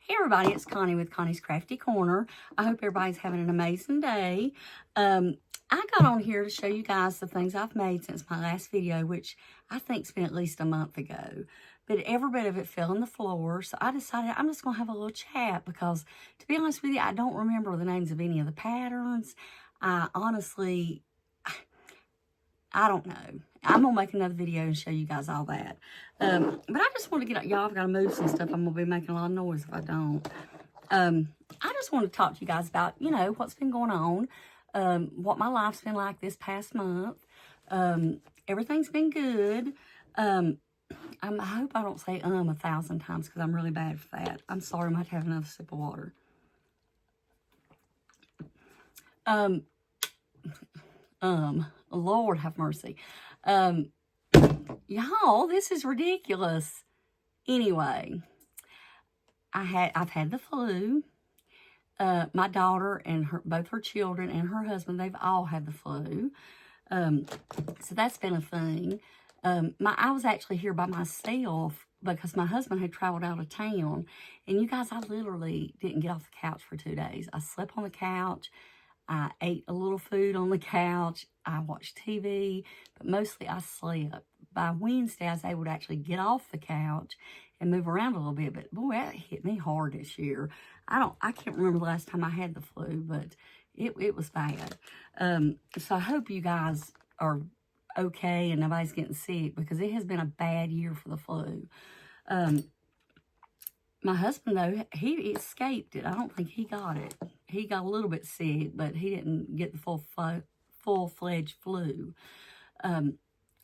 Hey everybody, it's Connie with Connie's Crafty Corner. I hope everybody's having an amazing day. I got on here to show you guys the things I've made since my last video, which I think's been at least a month ago. But every bit of it fell on the floor, so I decided I'm just going to have a little chat because, to be honest with you, I don't remember the names of any of the patterns. Honestly, I don't know. I'm going to make another video and show you guys all that. But I just want to get, y'all, I've got to move some stuff. I'm going to be making a lot of noise if I don't. I just want to talk to you guys about, you know, what's been going on, what my life's been like this past month. Everything's been good. I hope I don't say 1,000 times because I'm really bad for that. I'm sorry, I might have another sip of water. Lord have mercy. Y'all, this is ridiculous. Anyway, I've had the flu. My daughter and both her children and her husband, they've all had the flu. So that's been a thing. I was actually here by myself because my husband had traveled out of town. And you guys, I literally didn't get off the couch for 2 days. I slept on the couch. I ate a little food on the couch. I watched TV, but mostly I slept. By Wednesday, I was able to actually get off the couch and move around a little bit. But boy, that hit me hard this year. I can't remember the last time I had the flu, but it was bad. So I hope you guys are okay and nobody's getting sick because it has been a bad year for the flu. My husband, though, he escaped it. I don't think he got it. He got a little bit sick, but he didn't get the full-fledged flu.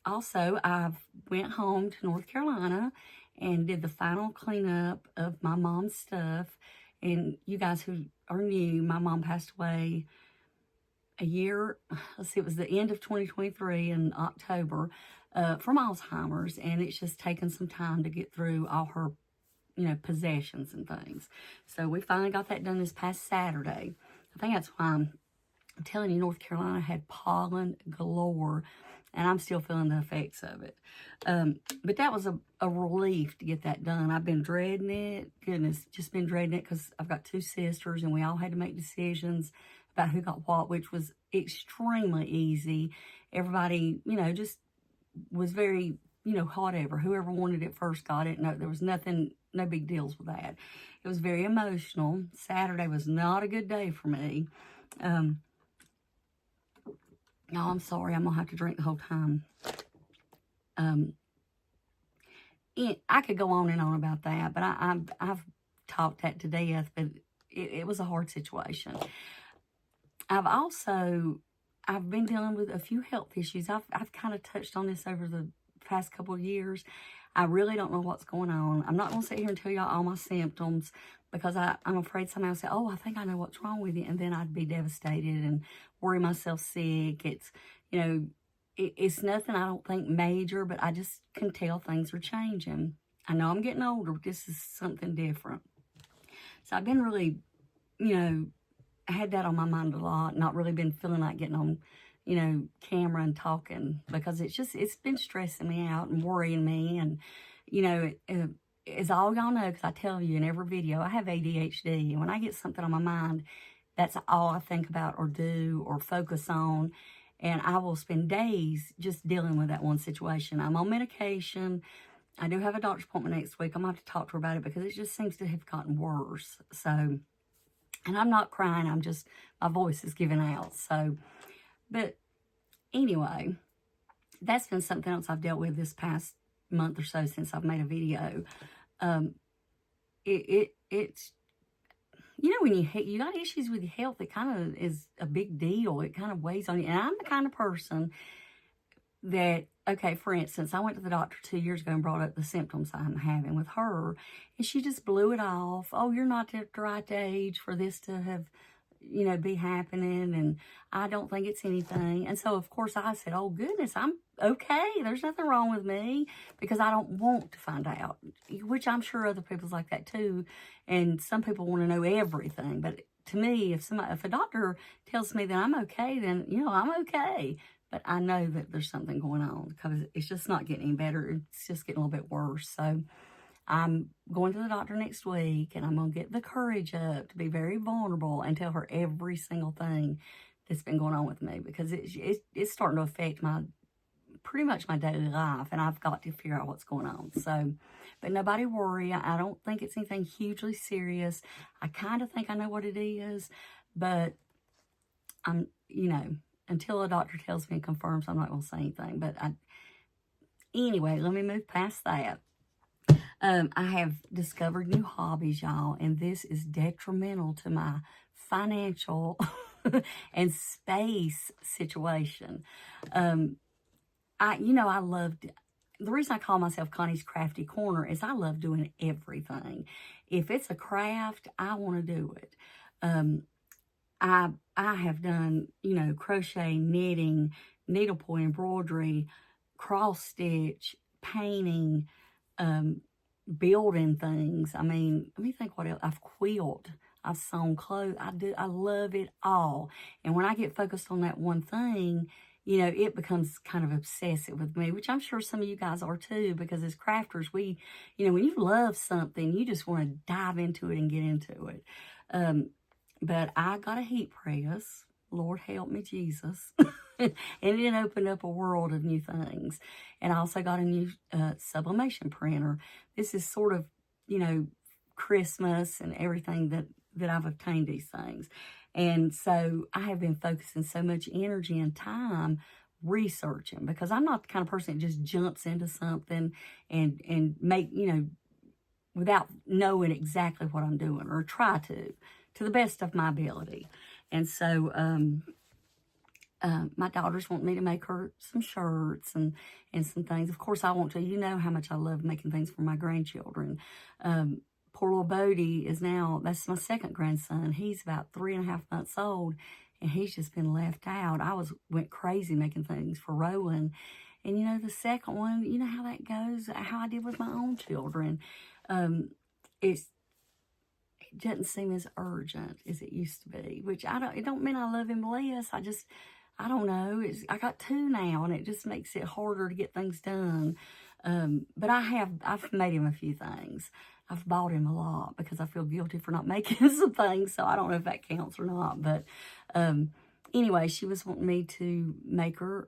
Also, I went home to North Carolina and did the final cleanup of my mom's stuff. And you guys who are new, my mom passed away a year, let's see, it was the end of 2023 in October from Alzheimer's. And it's just taken some time to get through all her, you know, possessions and things. So we finally got that done this past Saturday. I think that's why I'm telling you, North Carolina had pollen galore, and I'm still feeling the effects of it. But that was a relief to get that done. I've been dreading it. Goodness, just been dreading it because I've got 2 sisters, and we all had to make decisions about who got what, which was extremely easy. Everybody, you know, just was very, you know, whatever. Whoever wanted it first got it. No, there was nothing, no big deals with that. It was very emotional. Saturday was not a good day for me. No, I'm sorry. I'm going to have to drink the whole time. I could go on and on about that, but I've talked that to death, but it was a hard situation. I've been dealing with a few health issues. I've kind of touched on this over the past couple of years. I really don't know what's going on. I'm not going to sit here and tell y'all all my symptoms because I'm afraid somebody will say, oh, I think I know what's wrong with you. And then I'd be devastated and worry myself sick. It's, you know, it's nothing I don't think major, but I just can tell things are changing. I know I'm getting older, but this is something different. So I've been really, you know, I had that on my mind a lot. Not really been feeling like getting on, you know, camera and talking because it's been stressing me out and worrying me. And, you know, as all y'all know, because I tell you in every video, I have ADHD. And when I get something on my mind, that's all I think about or do or focus on. And I will spend days just dealing with that one situation. I'm on medication. I do have a doctor's appointment next week. I'm going to have to talk to her about it because it just seems to have gotten worse. So, and I'm not crying. I'm just, my voice is giving out. So, but anyway, that's been something else I've dealt with this past month or so since I've made a video. It's, you know, when you got issues with your health, it kind of is a big deal. It kind of weighs on you. And I'm the kind of person that, okay, for instance, I went to the doctor 2 years ago and brought up the symptoms I'm having with her. And she just blew it off. Oh, you're not at the right age for this to have, you know, be happening. And I don't think it's anything. And so, of course, I said, oh, goodness, I'm okay. There's nothing wrong with me because I don't want to find out, which I'm sure other people's like that too. And some people want to know everything. But to me, if a doctor tells me that I'm okay, then, you know, I'm okay. But I know that there's something going on because it's just not getting any better. It's just getting a little bit worse. So I'm going to the doctor next week, and I'm going to get the courage up to be very vulnerable and tell her every single thing that's been going on with me, because it's starting to affect pretty much my daily life, and I've got to figure out what's going on. So, but nobody worry. I don't think it's anything hugely serious. I kind of think I know what it is, but I'm, until a doctor tells me and confirms, I'm not going to say anything. But anyway, let me move past that. I have discovered new hobbies, y'all, and this is detrimental to my financial and space situation. I loved, the reason I call myself Connie's Crafty Corner is I love doing everything. If it's a craft, I want to do it. I have done, crochet, knitting, needlepoint, embroidery, cross stitch, painting, building things. I mean, let me think what else. I've quilted. I've sewn clothes. I love it all. And when I get focused on that one thing, it becomes kind of obsessive with me, which I'm sure some of you guys are too, because as crafters, when you love something, you just want to dive into it and get into it. But I got a heat press. Lord help me, Jesus. And it opened up a world of new things. And I also got a new sublimation printer. This is sort of, Christmas and everything that I've obtained these things. And so I have been focusing so much energy and time researching, because I'm not the kind of person that just jumps into something and make, without knowing exactly what I'm doing, or try to the best of my ability. And so my daughters want me to make her some shirts and some things. Of course, I want to. You know how much I love making things for my grandchildren. Poor little Bodie that's my second grandson. He's about 3.5 months old, and he's just been left out. Went crazy making things for Rowan. And, the second one, you know how that goes, how I did with my own children. It doesn't seem as urgent as it used to be, which it don't mean I love him less. I don't know. I got 2 now, and it just makes it harder to get things done. But I've made him a few things. I've bought him a lot because I feel guilty for not making some things. So I don't know if that counts or not. But anyway, she was wanting me to make her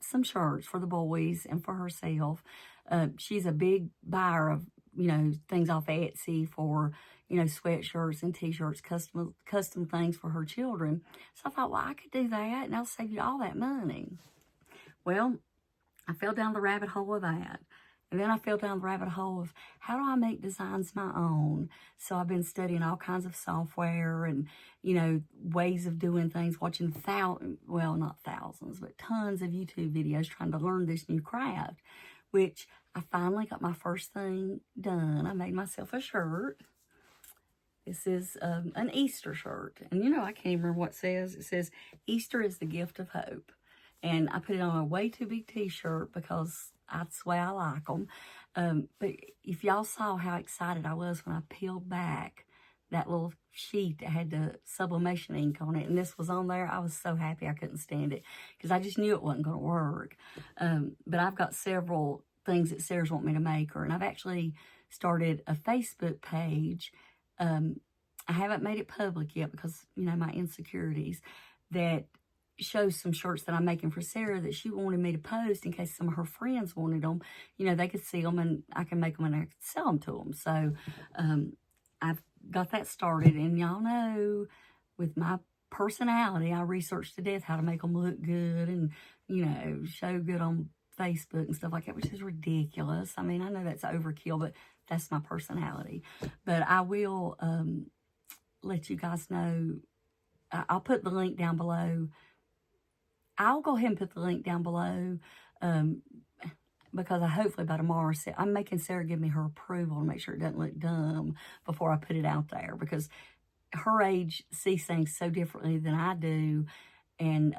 some shirts for the boys and for herself. She's a big buyer of, things off Etsy for, sweatshirts and t-shirts, custom things for her children. So I thought, well, I could do that and I'll save you all that money. Well, I fell down the rabbit hole of that. And then I fell down the rabbit hole of how do I make designs my own? So I've been studying all kinds of software and, ways of doing things, watching not thousands, but tons of YouTube videos trying to learn this new craft, which I finally got my first thing done. I made myself a shirt. This is an Easter shirt. And, I can't even remember what it says. It says, Easter is the gift of hope. And I put it on a way too big t-shirt because that's the way I like them. But if y'all saw how excited I was when I peeled back that little sheet that had the sublimation ink on it, and this was on there, I was so happy I couldn't stand it because I just knew it wasn't going to work. But I've got several things that Sarah's want me to make her, and I've actually started a Facebook page. I haven't made it public yet because, my insecurities, that shows some shirts that I'm making for Sarah that she wanted me to post in case some of her friends wanted them. They could see them and I can make them and I could sell them to them. So I've got that started. And y'all know, with my personality, I researched to death how to make them look good and, show good on Facebook and stuff like that, which is ridiculous. I mean, I know that's overkill, but that's my personality. But I will let you guys know. I'll put the link down below. I'll go ahead and put the link down below because hopefully by tomorrow, I'm making Sarah give me her approval to make sure it doesn't look dumb before I put it out there, because her age sees things so differently than I do. And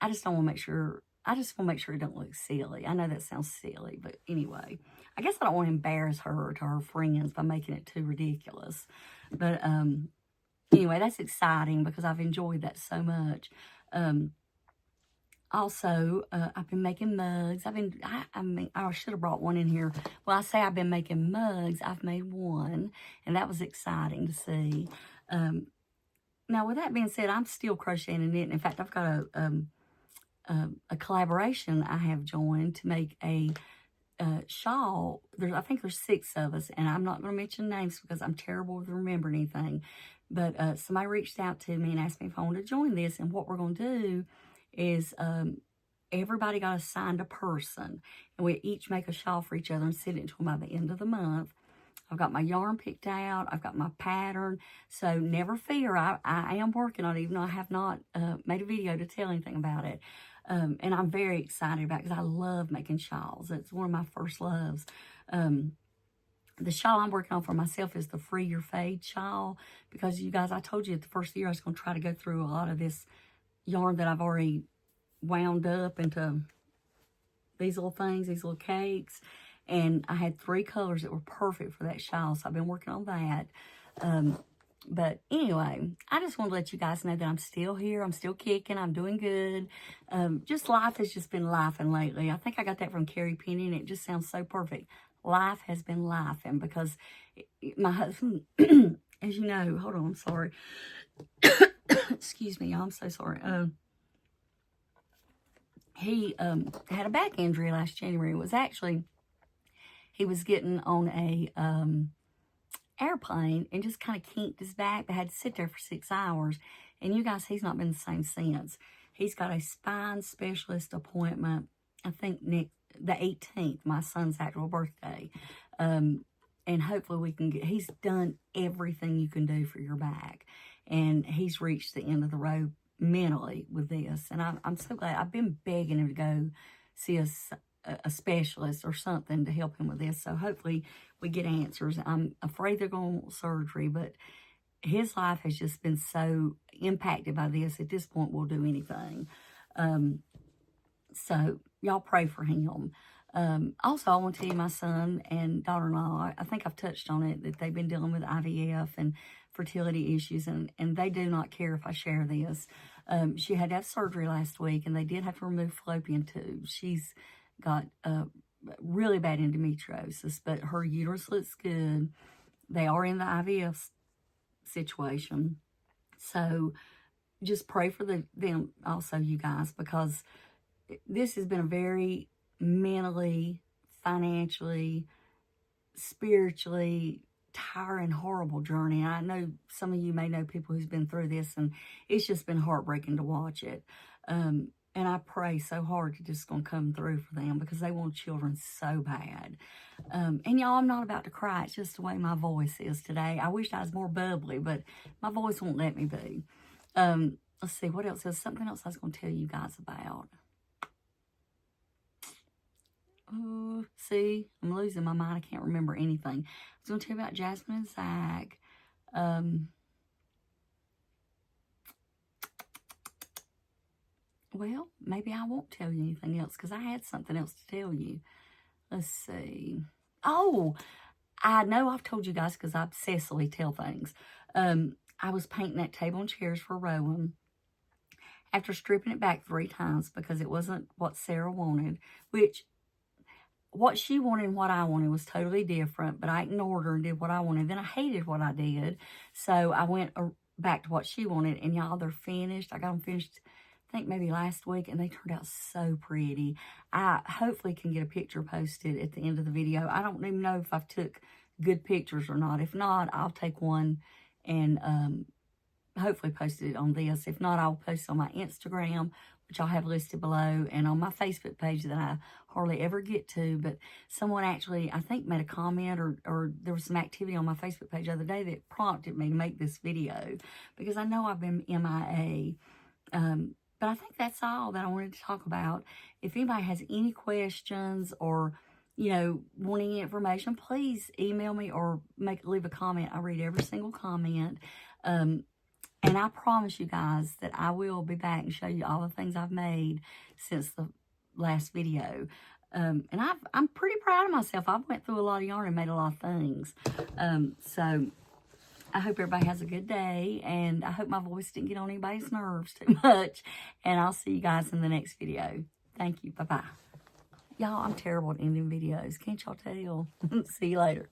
I just want to make sure it don't look silly. I know that sounds silly, but anyway, I guess I don't want to embarrass her to her friends by making it too ridiculous. But anyway, that's exciting because I've enjoyed that so much. Also, I've been making mugs. I mean, I should have brought one in here. Well, I say I've been making mugs. I've made one, and that was exciting to see. Now, with that being said, I'm still crocheting and knitting. In fact, I've got a collaboration I have joined to make a shawl. I think there's 6 of us, and I'm not going to mention names because I'm terrible with remembering anything. But somebody reached out to me and asked me if I wanted to join this, and what we're going to do is everybody got assigned a person, and we each make a shawl for each other and send it to them by the end of the month. I've got my yarn picked out. I've got my pattern. So never fear. I am working on it, even though I have not made a video to tell anything about it. And I'm very excited about it because I love making shawls. It's one of my first loves. The shawl I'm working on for myself is the Free Your Fade shawl, because you guys, I told you at the first of the year I was going to try to go through a lot of this yarn that I've already wound up into these little things, these little cakes. And I had 3 colors that were perfect for that shawl, so I've been working on that. But anyway, I just want to let you guys know that I'm still here. I'm still kicking. I'm doing good. Just life has just been lifing lately. I think I got that from Carrie Penny, and it just sounds so perfect. Life has been lifing because my husband, as you know, hold on, I'm sorry. Excuse me, y'all, I'm so sorry. He had a back injury last January. It was actually, he was getting on a airplane and just kind of kinked his back. They had to sit there for 6 hours. And you guys, he's not been the same since. He's got a spine specialist appointment, I think, the 18th, my son's actual birthday. And hopefully we can get, he's done everything you can do for your back. And he's reached the end of the road mentally with this. And I'm so glad. I've been begging him to go see a specialist or something to help him with this. So hopefully we get answers. I'm afraid they're going to want surgery, but his life has just been so impacted by this. At this point, we'll do anything. So y'all pray for him. Also, I want to tell you my son and daughter-in-law, I think I've touched on it, that they've been dealing with IVF and fertility issues, and they do not care if I share this. She had to have surgery last week, and they did have to remove fallopian tubes. She's got really bad endometriosis, but her uterus looks good. They are in the IVF situation. So just pray for them also, you guys, because this has been a very mentally, financially, spiritually tiring, horrible journey. I know some of you may know people who's been through this, and it's just been heartbreaking to watch it. And I pray so hard that this is going to come through for them because they want children so bad. And y'all, I'm not about to cry. It's just the way my voice is today. I wish I was more bubbly, but my voice won't let me be. Let's see, what else? There's something else I was going to tell you guys about. See, I'm losing my mind. I can't remember anything. I was going to tell you about Jasmine and Zach. Well, maybe I won't tell you anything else because I had something else to tell you. Let's see. Oh, I know I've told you guys because I obsessively tell things. I was painting that table and chairs for Rowan after stripping it back 3 times because it wasn't what Sarah wanted, which what she wanted and what I wanted was totally different, but I ignored her and did what I wanted. Then I hated what I did, so I went back to what she wanted, and y'all, they're finished. I got them finished, I think maybe last week, and they turned out so pretty. I hopefully can get a picture posted at the end of the video. I don't even know if I've took good pictures or not. If not, I'll take one and hopefully post it on this. If not, I'll post it on my Instagram, which I'll have listed below, and on my Facebook page that I hardly ever get to. But someone actually, I think, made a comment, or there was some activity on my Facebook page the other day that prompted me to make this video because I know I've been MIA. But I think that's all that I wanted to talk about. If anybody has any questions or, you know, wanting information, please email me or leave a comment. I read every single comment. And I promise you guys that I will be back and show you all the things I've made since the last video. And I'm pretty proud of myself. I went through a lot of yarn and made a lot of things. So I hope everybody has a good day, and I hope my voice didn't get on anybody's nerves too much. And I'll see you guys in the next video. Thank you. Bye-bye. Y'all, I'm terrible at ending videos. Can't y'all tell? See you later.